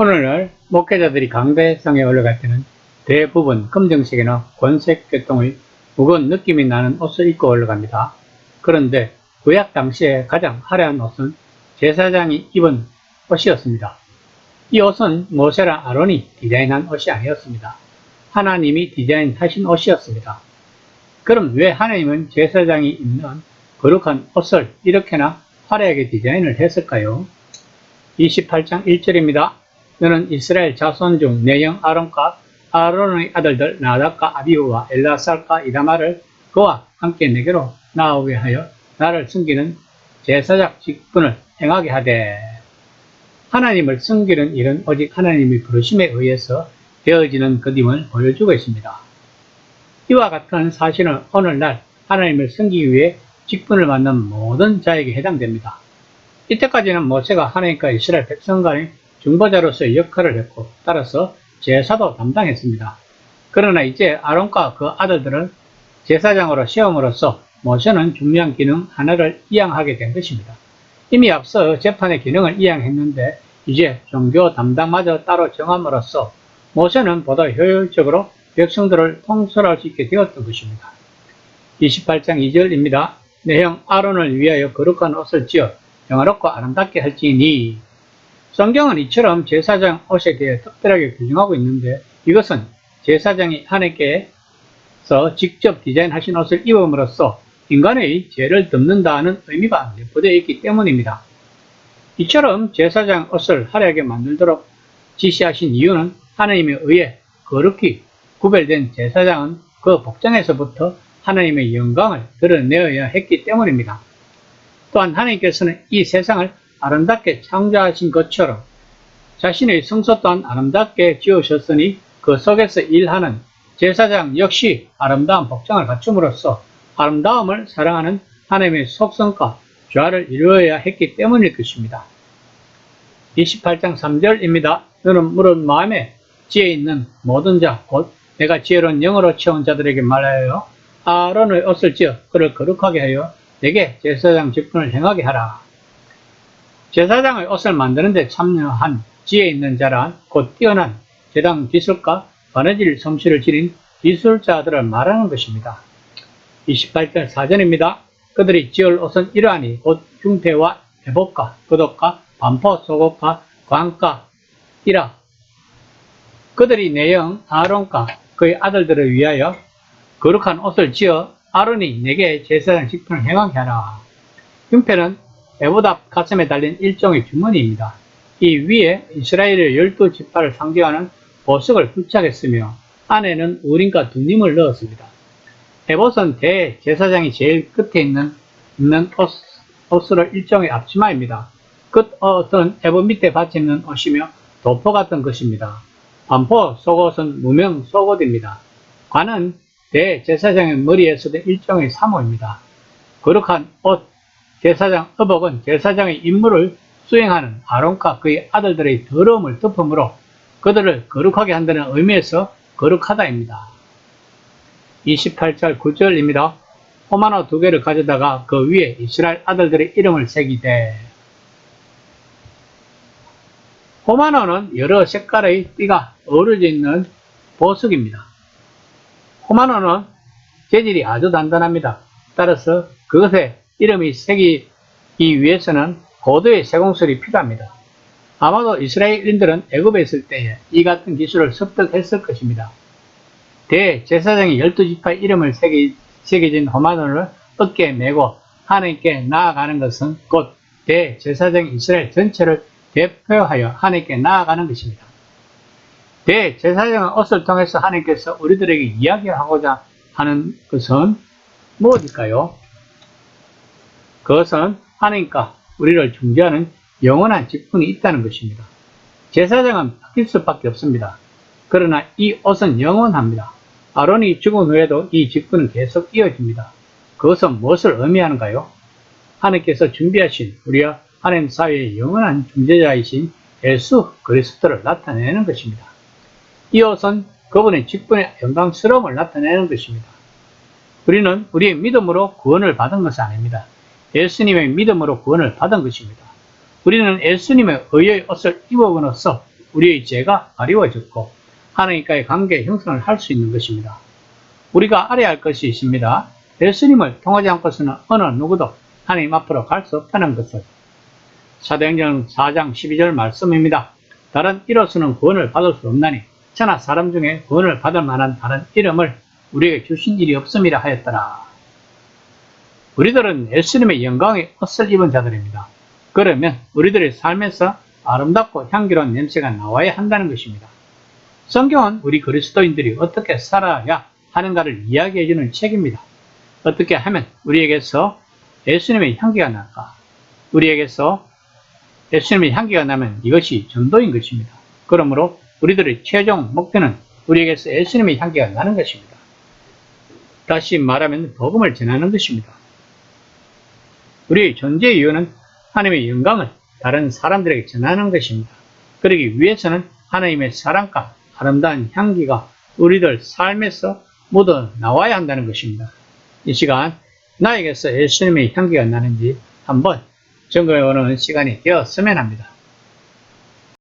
오늘날 목회자들이 강대상에 올라갈 때는 대부분 검정색이나 권색 계통의 무거운 느낌이 나는 옷을 입고 올라갑니다. 그런데 구약 당시에 가장 화려한 옷은 제사장이 입은 옷이었습니다. 이 옷은 모세랑 아론이 디자인한 옷이 아니었습니다. 하나님이 디자인하신 옷이었습니다. 그럼 왜 하나님은 제사장이 입는 거룩한 옷을 이렇게나 화려하게 디자인을 했을까요? 28장 1절입니다. 너는 이스라엘 자손 중 내 형 아론과 아론의 아들들 나답과 아비후와 엘라살과 이다말을 그와 함께 내게로 나오게 하여 나를 섬기는 제사장 직분을 행하게 하되. 하나님을 섬기는 일은 오직 하나님의 부르심에 의해서 되어지는 것임을 보여주고 있습니다. 이와 같은 사실은 오늘날 하나님을 섬기기 위해 직분을 받는 모든 자에게 해당됩니다. 이때까지는 모세가 하나님과 이스라엘 백성 간의 중보자로서의 역할을 했고 따라서 제사도 담당했습니다. 그러나 이제 아론과 그 아들들을 제사장으로 세움으로써 모세는 중요한 기능 하나를 이양하게 된 것입니다. 이미 앞서 재판의 기능을 이양했는데 이제 종교 담당마저 따로 정함으로써 모세는 보다 효율적으로 백성들을 통솔할 수 있게 되었던 것입니다. 28장 2절입니다. 내 형 아론을 위하여 거룩한 옷을 지어 영화롭고 아름답게 할지니. 성경은 이처럼 제사장 옷에 대해 특별하게 규정하고 있는데 이것은 제사장이 하나님께서 직접 디자인하신 옷을 입음으로써 인간의 죄를 덮는다는 의미가 내포되어 있기 때문입니다. 이처럼 제사장 옷을 화려하게 만들도록 지시하신 이유는 하나님에 의해 거룩히 구별된 제사장은 그 복장에서부터 하나님의 영광을 드러내어야 했기 때문입니다. 또한 하나님께서는 이 세상을 아름답게 창조하신 것처럼 자신의 성소 또한 아름답게 지으셨으니 그 속에서 일하는 제사장 역시 아름다운 복장을 갖춤으로써 아름다움을 사랑하는 하나님의 속성과 조화를 이루어야 했기 때문일 것입니다. 28장 3절입니다. 너는 물은 마음에 지혜 있는 모든 자 곧 내가 지혜로운 영으로 채운 자들에게 말하여 아론의 옷을 지어 그를 거룩하게 하여 내게 제사장 직분을 행하게 하라. 제사장의 옷을 만드는 데 참여한 지혜 있는 자란 곧 뛰어난 제당 기술과 바느질 솜씨를 지닌 기술자들을 말하는 것입니다. 28절 4절입니다. 그들이 지을 옷은 이러하니 곧 흉패와 에봇과 겉옷과 반포 속옷과 광과 이라. 그들이 내 형 아론과 그의 아들들을 위하여 거룩한 옷을 지어 아론이 내게 제사장 직분을 행하게 하라. 흉패는 에봇 앞 가슴에 달린 일종의 주머니입니다. 이 위에 이스라엘의 12지파를 상징하는 보석을 부착했으며 안에는 우림과 둠림을 넣었습니다. 에봇은 대제사장이 제일 끝에 있는 옷으로 일종의 앞치마입니다. 끝옷은 에봇 밑에 받치는 옷이며 도포 같은 것입니다. 반포 속옷은 무명 속옷입니다. 관은 대제사장의 머리에 쓰던 일종의 사모입니다. 거룩한 옷, 제사장 의복은 제사장의 임무를 수행하는 아론과 그의 아들들의 더러움을 덮음으로 그들을 거룩하게 한다는 의미에서 거룩하다입니다. 28절 9절입니다. 호마노 2개를 가져다가 그 위에 이스라엘 아들들의 이름을 새기되. 호마노는 여러 색깔의 띠가 어우러져 있는 보석입니다. 호마노는 재질이 아주 단단합니다. 따라서 그것에 이름이 새기기 위해서는 고도의 세공술이 필요합니다. 아마도 이스라엘인들은 애굽에 있을 때에 이 같은 기술을 습득했을 것입니다. 대제사장이 12지파의 이름을 새겨진 호마노를 어깨에 메고 하나님께 나아가는 것은 곧 대제사장이 이스라엘 전체를 대표하여 하나님께 나아가는 것입니다. 대제사장의 옷을 통해서 하나님께서 우리들에게 이야기하고자 하는 것은 무엇일까요? 그것은 하나님과 우리를 중재하는 영원한 직분이 있다는 것입니다. 제사장은 바뀔 수밖에 없습니다. 그러나 이 옷은 영원합니다. 아론이 죽은 후에도 이 직분은 계속 이어집니다. 그것은 무엇을 의미하는가요? 하나님께서 준비하신 우리와 하나님 사이의 영원한 중재자이신 예수 그리스도를 나타내는 것입니다. 이 옷은 그분의 직분의 영광스러움을 나타내는 것입니다. 우리는 우리의 믿음으로 구원을 받은 것이 아닙니다. 예수님의 믿음으로 구원을 받은 것입니다. 우리는 예수님의 의의 옷을 입어보면서 우리의 죄가 가리워졌고 하나님과의 관계 형성을 할 수 있는 것입니다. 우리가 알아야 할 것이 있습니다. 예수님을 통하지 않고서는 어느 누구도 하나님 앞으로 갈 수 없다는 것을. 사도행전 4장 12절 말씀입니다. 다른 이로서는 구원을 받을 수 없나니 천하 사람 중에 구원을 받을 만한 다른 이름을 우리에게 주신 일이 없음이라 하였더라. 우리들은 예수님의 영광의 옷을 입은 자들입니다. 그러면 우리들의 삶에서 아름답고 향기로운 냄새가 나와야 한다는 것입니다. 성경은 우리 그리스도인들이 어떻게 살아야 하는가를 이야기해주는 책입니다. 어떻게 하면 우리에게서 예수님의 향기가 날까? 우리에게서 예수님의 향기가 나면 이것이 전도인 것입니다. 그러므로 우리들의 최종 목표는 우리에게서 예수님의 향기가 나는 것입니다. 다시 말하면 복음을 전하는 것입니다. 우리의 존재의 이유는 하나님의 영광을 다른 사람들에게 전하는 것입니다. 그러기 위해서는 하나님의 사랑과 아름다운 향기가 우리들 삶에서 묻어 나와야 한다는 것입니다. 이 시간 나에게서 예수님의 향기가 나는지 한번 점검해 보는 시간이 되었으면 합니다.